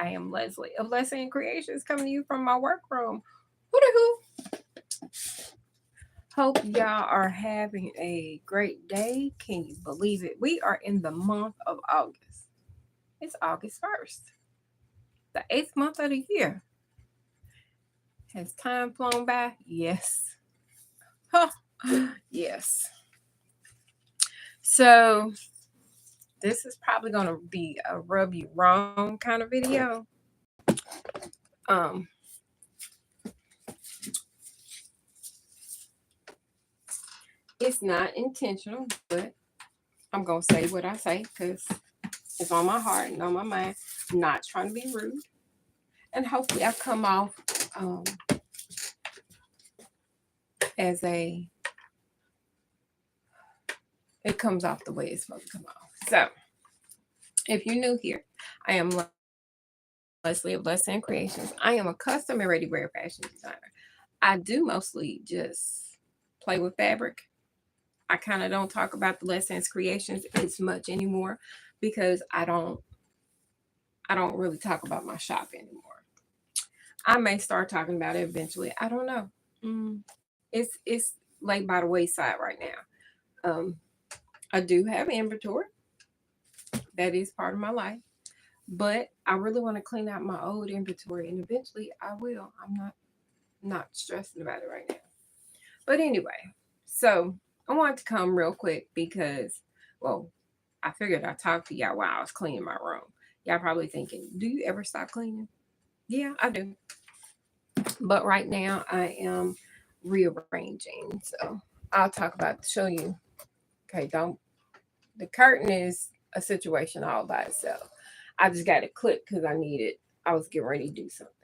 I am Leslie of LesAnn Creations, coming to you from my workroom. Hoo-doo-hoo. Hope y'all are having a great day. Can you believe it? We are in the month of August. It's August 1st, the 8th month of the year. Has time flown by? Yes. Huh. Yes. So this is probably going to be a rub you wrong kind of video. Um, it's not intentional, but I'm going to say what I say because it's on my heart and on my mind. I'm not trying to be rude. And hopefully I come off as it comes off the way it's supposed to come off. So if you're new here, I am Leslie of LesAnn Creations. I am a custom and ready-wear fashion designer. I do mostly just play with fabric. I kind of don't talk about the LesAnn Creations as much anymore because I don't really talk about my shop anymore. I may start talking about it eventually. I don't know. It's laid by the wayside right now. I do have inventory. That is part of my life. But I really want to clean out my old inventory, and eventually I will. I'm not stressing about it right now. But anyway, so I wanted to come real quick because, well, I figured I'd talk to y'all while I was cleaning my room. Y'all probably thinking, do you ever stop cleaning? Yeah, I do. But right now I am rearranging. So I'll talk about, show you. Okay, the curtain is a situation all by itself. I just got it clipped because I was getting ready to do something.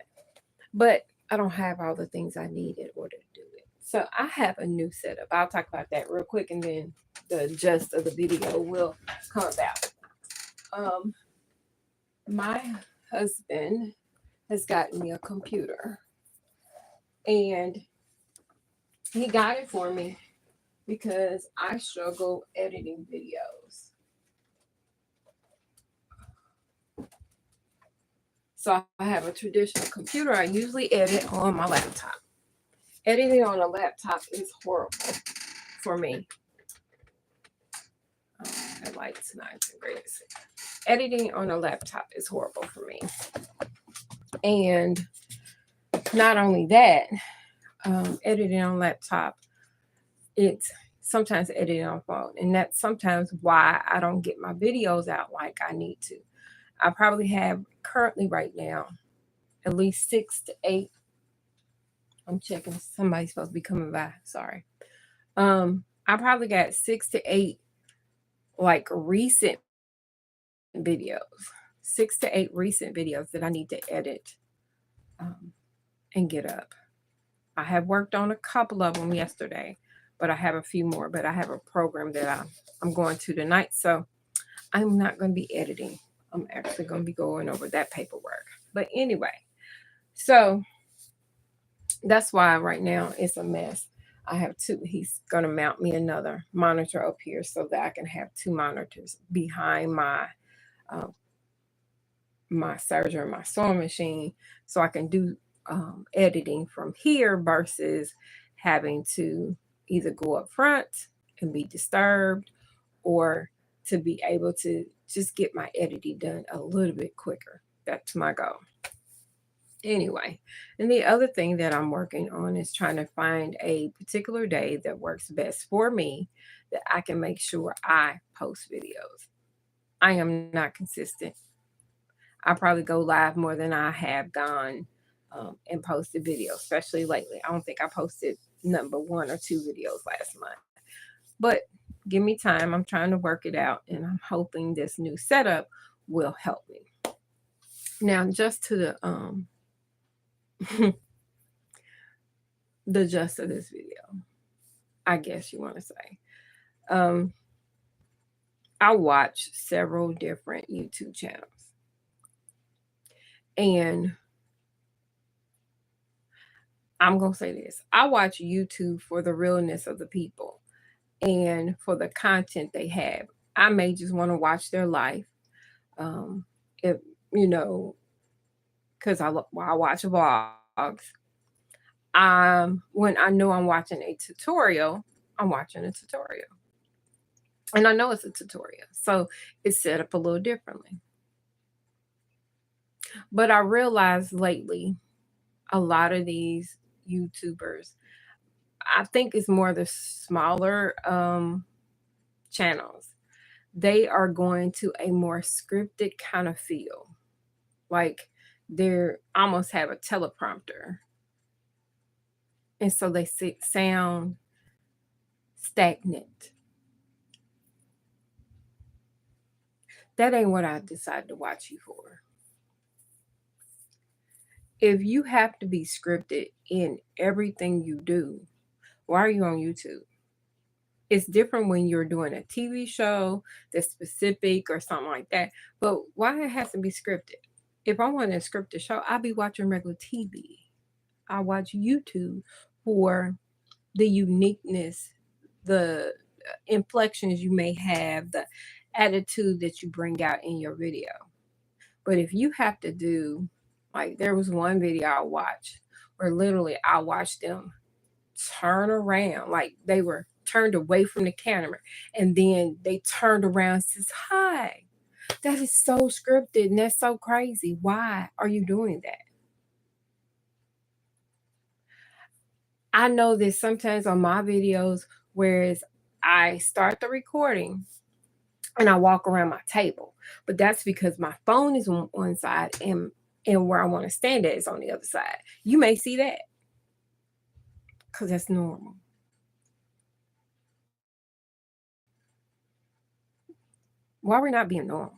But I don't have all the things I need in order to do it. So I have a new setup. I'll talk about that real quick and then the gist of the video will come about. My husband has gotten me a computer and he got it for me because I struggle editing videos. So I have a traditional computer. I usually edit on my laptop. Editing on a laptop is horrible for me. The light's nice and great. Editing on a laptop is horrible for me. And not only that, editing on laptop, it's sometimes editing on phone. And that's sometimes why I don't get my videos out like I need to. I probably have currently right now at least 6 to 8. I'm checking. Somebody's supposed to be coming by. Sorry. I probably got 6 to 8 like recent videos. 6 to 8 recent videos that I need to edit and get up. I have worked on a couple of them yesterday, but I have a few more. But I have a program that I'm going to tonight, so I'm not going to be editing. I'm actually going to be going over that paperwork. But anyway, so that's why right now it's a mess. I have 2. He's going to mount me another monitor up here so that I can have 2 monitors behind my serger, my sewing machine, so I can do editing from here versus having to either go up front and be disturbed or to be able to just get my editing done a little bit quicker. That's my goal. Anyway, and the other thing that I'm working on is trying to find a particular day that works best for me that I can make sure I post videos. I am not consistent. I probably go live more than I have gone and posted videos, especially lately. I don't think I posted number 1 or 2 videos last month. But give me time. I'm trying to work it out, and I'm hoping this new setup will help me. Now, just to the gist of this video, I guess you want to say. I watch several different YouTube channels. And I'm going to say this. I watch YouTube for the realness of the people and for the content they have. I may just want to watch their life. If, because I watch vlogs. When I know I'm watching a tutorial, I'm watching a tutorial. And I know it's a tutorial. So it's set up a little differently. But I realized lately, a lot of these YouTubers, I think it's more the smaller channels, they are going to a more scripted kind of feel. Like they're almost have a teleprompter. And so they sound stagnant. That ain't what I decided to watch you for. If you have to be scripted in everything you do, why are you on YouTube? It's different when you're doing a TV show that's specific or something like that. But why it has to be scripted? If I want to script a show, I'll be watching regular TV. I watch YouTube for the uniqueness, the inflections you may have, the attitude that you bring out in your video. But if you have to do, like, there was one video I watched where literally I watched them turn around, like they were turned away from the camera, and then they turned around and says, "Hi." That is so scripted and that's so crazy. Why are you doing that? I know that sometimes on my videos, whereas I start the recording and I walk around my table, but that's because my phone is on one side and where I want to stand at is on the other side. You may see that because that's normal. Why we're not being normal?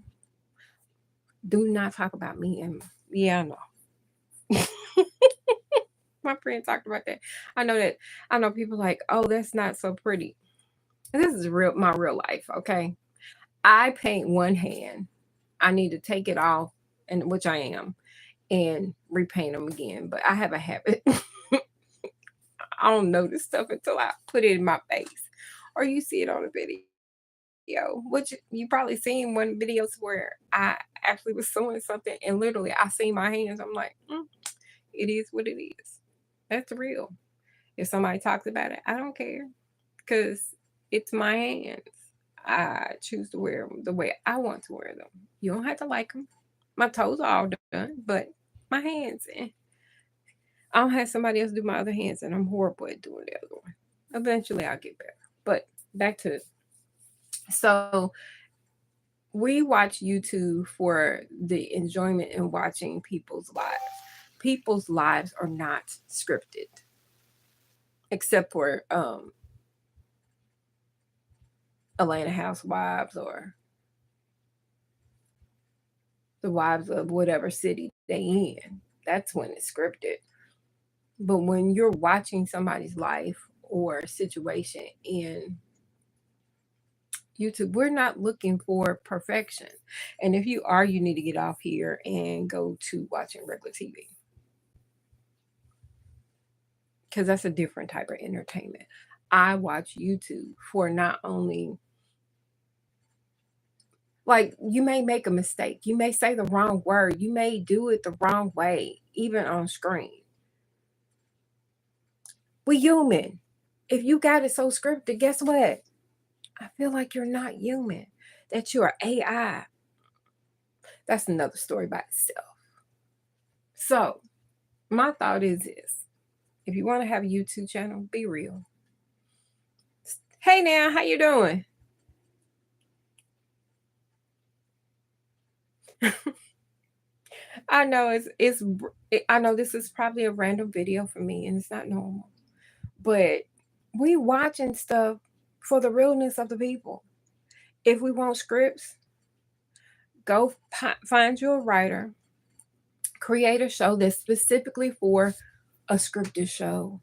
Do not talk about me. And yeah, I know. My friend talked about that. I know that. I know people like, oh, that's not so pretty. This is my real life. Okay, I paint one hand. I need to take it off, and which I am, and repaint them again. But I have a habit. I don't notice stuff until I put it in my face, or you see it on a video. Which you probably seen one videos where I actually was sewing something, and literally I see my hands. I'm like, it is what it is. That's real. If somebody talks about it, I don't care because it's my hands. I choose to wear them the way I want to wear them. You don't have to like them. My toes are all done, but my hands, I don't have somebody else do my other hands, and I'm horrible at doing the other one. Eventually, I'll get better. But back to so we watch YouTube for the enjoyment in watching people's lives. People's lives are not scripted, except for Atlanta Housewives or the wives of whatever city they in. That's when it's scripted. But when you're watching somebody's life or situation in YouTube, we're not looking for perfection. And if you are, you need to get off here and go to watching regular TV. Because that's a different type of entertainment. I watch YouTube for not only, like, you may make a mistake, you may say the wrong word, you may do it the wrong way, even on screen. We human. If you got it so scripted, guess what? I feel like you're not human, that you are AI. That's another story by itself. So, my thought is this: if you want to have a YouTube channel, be real. Hey now, how you doing? I know I know this is probably a random video for me and it's not normal. But we watching stuff for the realness of the people. If we want scripts, go find you a writer, create a show that's specifically for a scripted show.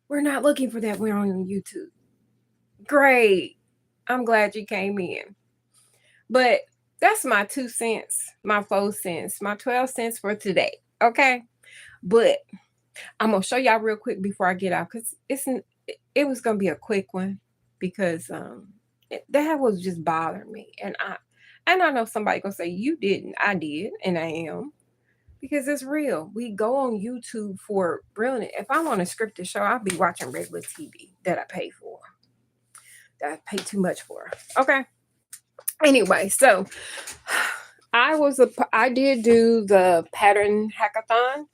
We're not looking for that. We're on YouTube. Great. I'm glad you came in. But that's my 2 cents, my 4 cents, my 12 cents for today. Okay. But I'm gonna show y'all real quick before I get out because it was gonna be a quick one because that was just bothering me. And I know somebody gonna say you didn't. I did, and I am. because it's real. We go on YouTube for brilliant. If I want a scripted show, I'll be watching regular TV that I pay for, that I pay too much for. Okay. Anyway, so I did do the pattern hackathon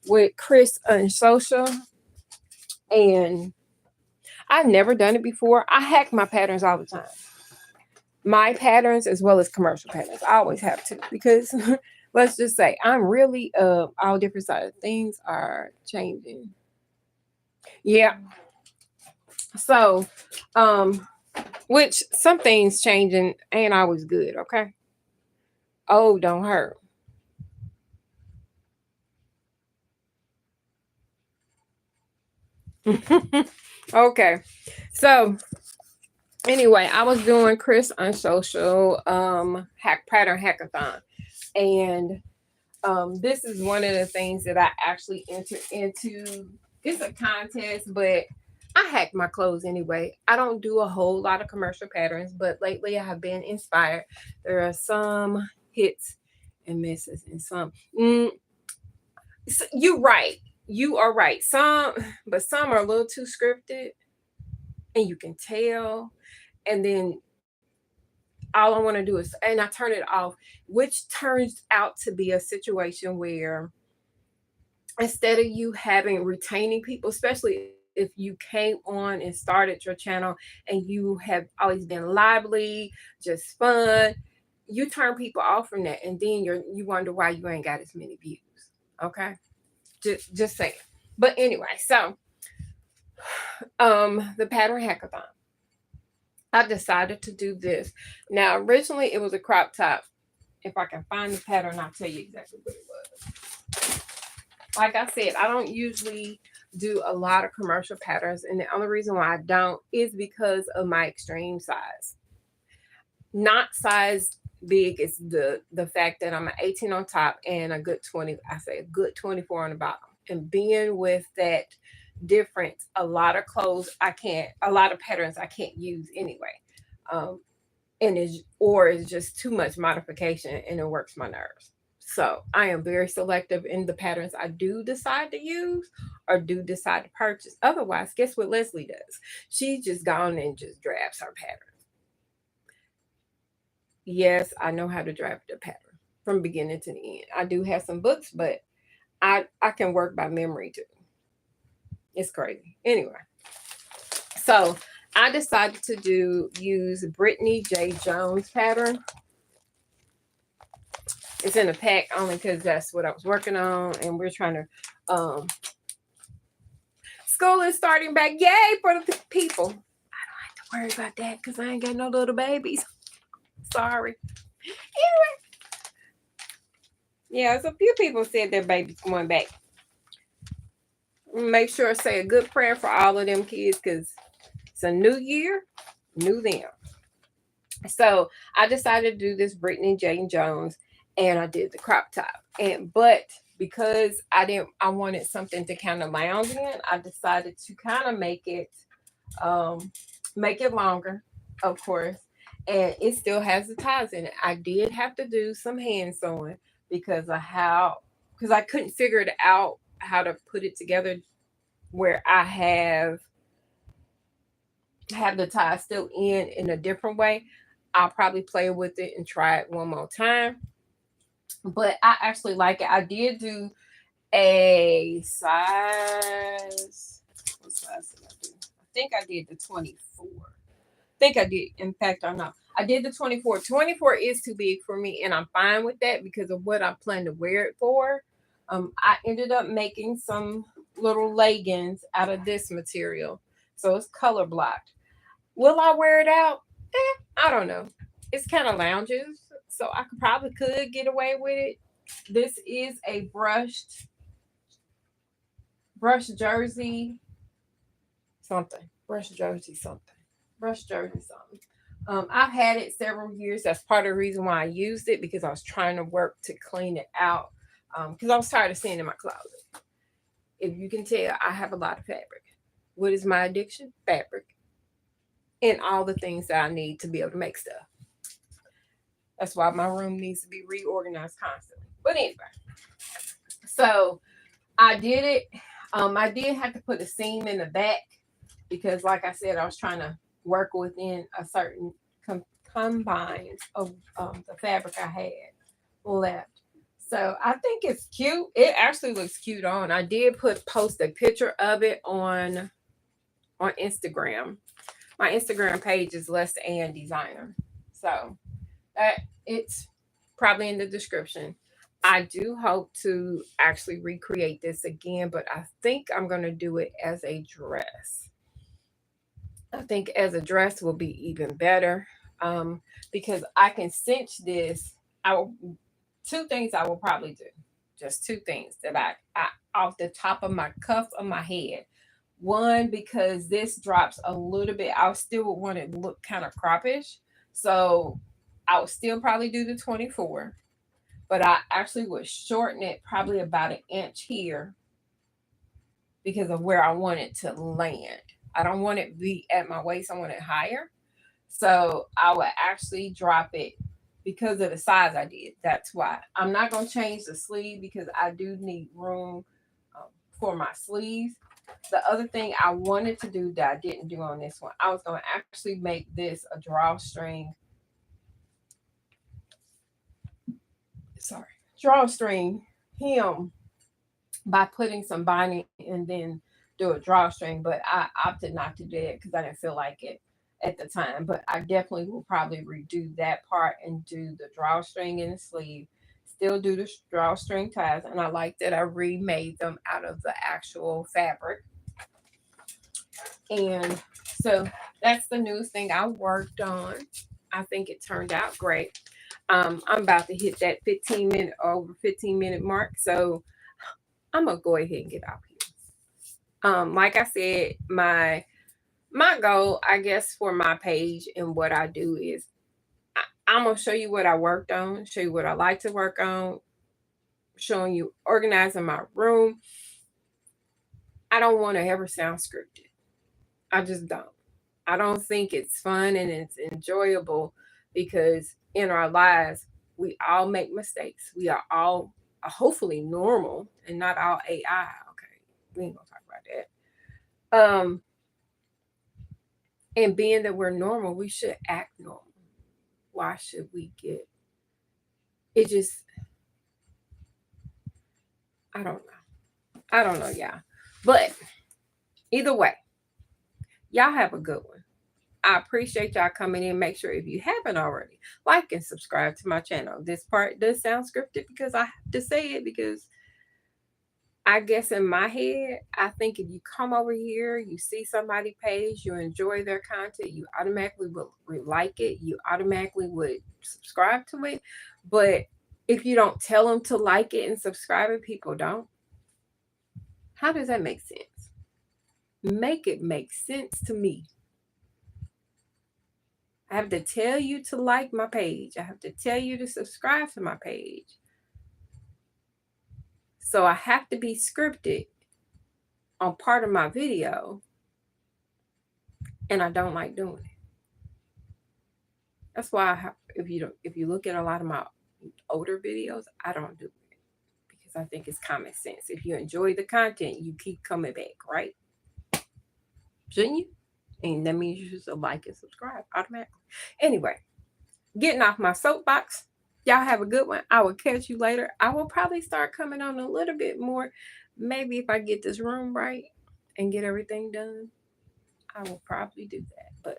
with Chris on social, and I've never done it before. I hack my patterns all the time. My patterns as well as commercial patterns. I always have to, because let's just say I'm really all different sides. Things are changing. Yeah. So which some things changing ain't always good, okay? Oh, don't hurt. Okay. So anyway, I was doing Chris on social hack pattern hackathon. And this is one of the things that I actually entered into. It's a contest, but I hack my clothes anyway. I don't do a whole lot of commercial patterns, but lately I have been inspired. There are some hits and misses, and some. You're right. You are right. Some, but some are a little too scripted, and you can tell. And then all I want to do is, and I turn it off, which turns out to be a situation where instead of you having retaining people, especially if you came on and started your channel and you have always been lively, just fun, you turn people off from that, and then you wonder why you ain't got as many views. Okay, just saying. But anyway, so the pattern hackathon. I decided to do this. Now, originally it was a crop top. If I can find the pattern, I'll tell you exactly what it was. Like I said, I don't usually do a lot of commercial patterns, and the only reason why I don't is because of my extreme size. Not size big, is the fact that I'm an 18 on top and a good 20, I say a good 24 on the bottom. And being with that difference, a lot of clothes I can't, a lot of patterns I can't use anyway. Um, and it's just too much modification and it works my nerves. So I am very selective in the patterns I do decide to use or do decide to purchase. Otherwise, guess what Leslie does? She's just gone and just drafts her pattern. Yes, I know how to draft a pattern from beginning to the end. I do have some books, but I can work by memory too. It's crazy. Anyway, so I decided to use Brittany J. Jones pattern. It's in a pack only because that's what I was working on, and we're trying to school is starting back. Yay for the people. I don't have to worry about that because I ain't got no little babies. Sorry. Anyway. Yeah, so a few people said their baby's going back. Make sure to say a good prayer for all of them kids because it's a new year, new them. So I decided to do this Brittany Jane Jones, and I did the crop top. But because I wanted something to kind of lounge in, I decided to kind of make it longer, of course, and it still has the ties in it. I did have to do some hand sewing because because I couldn't figure it out how to put it together where I have the tie still in a different way. I'll probably play with it and try it one more time. But I actually like it. I did do a size. What size did I do? I think I did the 24. I think I did. In fact, I'm not. I did the 24. 24 is too big for me, and I'm fine with that because of what I plan to wear it for. I ended up making some little leggings out of this material. So it's color blocked. Will I wear it out? I don't know. It's kind of lounges, so I could get away with it. This is a brush jersey something, brush jersey something, brush jersey something. I've had it several years. That's part of the reason why I used it because I was trying to work to clean it out because I was tired of seeing it in my closet. If you can tell, I have a lot of fabric. What is my addiction? Fabric. And all the things that I need to be able to make stuff. That's why my room needs to be reorganized constantly. But anyway, So I did it. I did have to put a seam in the back because, like I said, I was trying to work within a certain combines of the fabric I had left. So I think it's cute. It actually looks cute on. I did post a picture of it on Instagram. My Instagram page is LesAnn Designer. So that it's probably in the description. I do hope to actually recreate this again, but I think I'm going to do it as a dress. I think as a dress will be even better because I can cinch this. I will, two things I will probably do, just two things that I off the top of my cuff of my head. One, because this drops a little bit, I still would want it to look kind of croppish. So I would still probably do the 24, but I actually would shorten it probably about an inch here because of where I want it to land. I don't want it to be at my waist, I want it higher. So I would actually drop it because of the size I did. That's why. I'm not going to change the sleeve because I do need room for my sleeves. The other thing I wanted to do that I didn't do on this one, I was going to actually make this a drawstring. Sorry, drawstring hem by putting some binding and then do a drawstring. But I opted not to do it because I didn't feel like it at the time. But I definitely will probably redo that part and do the drawstring in the sleeve. Still do the drawstring ties, and I like that I remade them out of the actual fabric. And so that's the newest thing I worked on. I think it turned out great. I'm about to hit that 15-minute mark. So I'm gonna go ahead and get out here. Like I said, my goal, I guess, for my page and what I do is I'm gonna show you what I worked on, show you what I like to work on, showing you organizing my room. I don't want to ever sound scripted. I just don't. I don't think it's fun and it's enjoyable because in our lives, we all make mistakes. We are all hopefully normal and not all AI. Okay, we ain't gonna talk about that. And being that we're normal, we should act normal. Why should we get it? Just I don't know. I don't know, y'all. But either way, y'all have a good one. I appreciate y'all coming in. Make sure if you haven't already, like and subscribe to my channel. This part does sound scripted because I have to say it because I guess in my head, I think if you come over here, you see somebody page, you enjoy their content, you automatically would like it, you automatically would subscribe to it. But if you don't tell them to like it and subscribe it, people don't. How does that make sense? Make it make sense to me. I have to tell you to like my page. I have to tell you to subscribe to my page. So I have to be scripted on part of my video, and I don't like doing it. That's why if you look at a lot of my older videos, I don't do it because I think it's common sense. If you enjoy the content, you keep coming back, right? Shouldn't you? And that means you should like and subscribe automatically. Anyway, getting off my soapbox. Y'all have a good one. I will catch you later. I will probably start coming on a little bit more. Maybe if I get this room right and get everything done, I will probably do that. But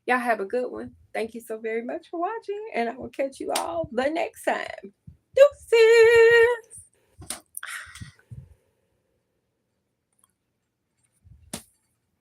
y'all have a good one. Thank you so very much for watching, and I will catch you all the next time. Deuces!